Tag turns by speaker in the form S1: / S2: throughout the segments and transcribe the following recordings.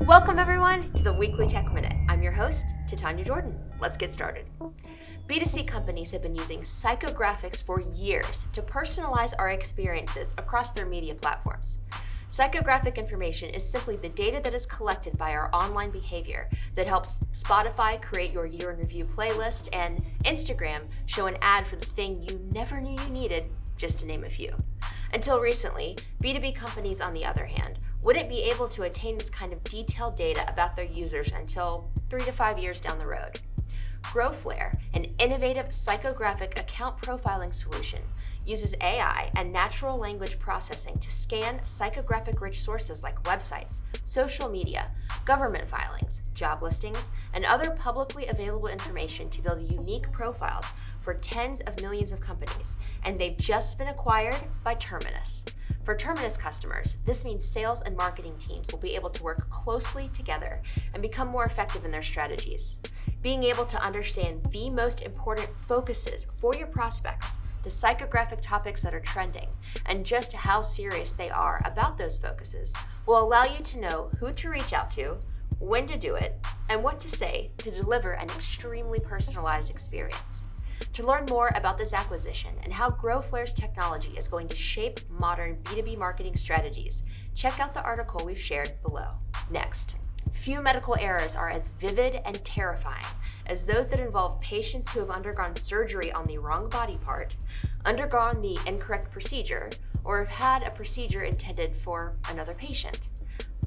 S1: Welcome everyone to the Weekly Tech Minute. I'm your host, Titania Jordan. Let's get started. B2C companies have been using Psychographics for years to personalize our experiences across their media platforms. Psychographic information is simply the data that is collected by our online behavior that helps Spotify create your year in review playlist and Instagram show an ad for the thing you never knew you needed, just to name a few. Until recently, B2B companies, on the other hand, wouldn't be able to attain this kind of detailed data about their users until 3 to 5 years down the road. GrowFlare, an innovative psychographic account profiling solution, uses AI and natural language processing to scan psychographic-rich sources like websites, social media, government filings, job listings, and other publicly available information to build unique profiles for tens of millions of companies, and they've just been acquired by Terminus. For Terminus customers, this means sales and marketing teams will be able to work closely together and become more effective in their strategies. Being able to understand the most important focuses for your prospects, the psychographic topics that are trending, and just how serious they are about those focuses will allow you to know who to reach out to, when to do it, and what to say to deliver an extremely personalized experience. To learn more about this acquisition and how GrowFlare's technology is going to shape modern B2B marketing strategies, check out the article we've shared below. Next, few medical errors are as vivid and terrifying as those that involve patients who have undergone surgery on the wrong body part, undergone the incorrect procedure, or have had a procedure intended for another patient.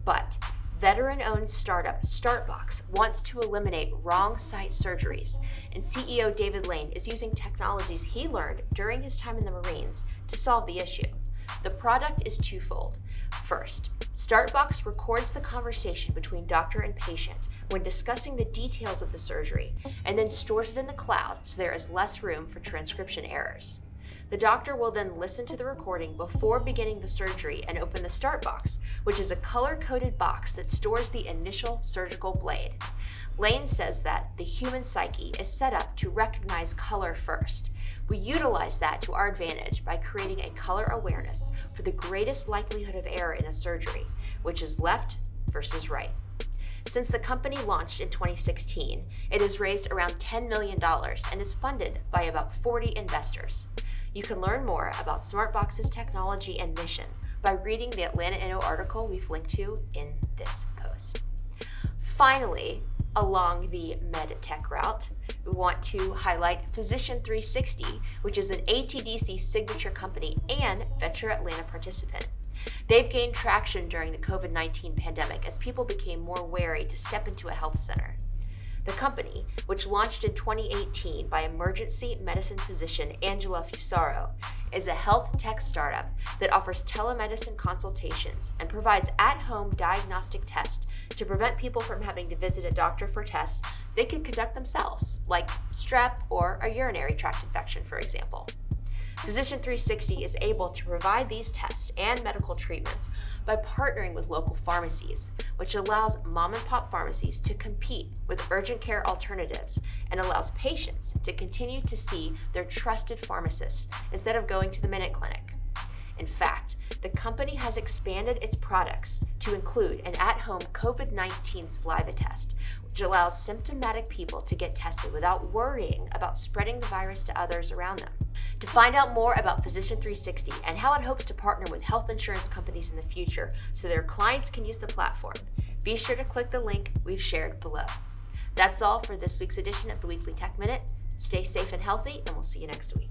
S1: But veteran-owned startup StartBox wants to eliminate wrong site surgeries, and CEO David Lane is using technologies he learned during his time in the Marines to solve the issue. The product is twofold. First, StartBox records the conversation between doctor and patient when discussing the details of the surgery, and then stores it in the cloud so there is less room for transcription errors. The doctor will then listen to the recording before beginning the surgery and open the StartBox, which is a color-coded box that stores the initial surgical blade. Lane says that the human psyche is set up to recognize color first. We utilize that to our advantage by creating a color awareness for the greatest likelihood of error in a surgery, which is left versus right. Since the company launched in 2016, it has raised around $10 million and is funded by about 40 investors. You can learn more about SmartBox's technology and mission by reading the Atlanta Inno article we've linked to in this post. Finally, along the MedTech route, we want to highlight Physician 360, which is an ATDC signature company and Venture Atlanta participant. They've gained traction during the COVID-19 pandemic as people became more wary to step into a health center. The company, which launched in 2018 by emergency medicine physician Angela Fusaro, is a health tech startup that offers telemedicine consultations and provides at-home diagnostic tests to prevent people from having to visit a doctor for tests they could conduct themselves, like strep or a urinary tract infection, for example. Physician 360 is able to provide these tests and medical treatments by partnering with local pharmacies, which allows mom-and-pop pharmacies to compete with urgent care alternatives and allows patients to continue to see their trusted pharmacists instead of going to the Minute Clinic. In fact, the company has expanded its products to include an at-home COVID-19 saliva test, which allows symptomatic people to get tested without worrying about spreading the virus to others around them. To find out more about Physician 360 and how it hopes to partner with health insurance companies in the future so their clients can use the platform, be sure to click the link we've shared below. That's all for this week's edition of the Weekly Tech Minute. Stay safe and healthy, and we'll see you next week.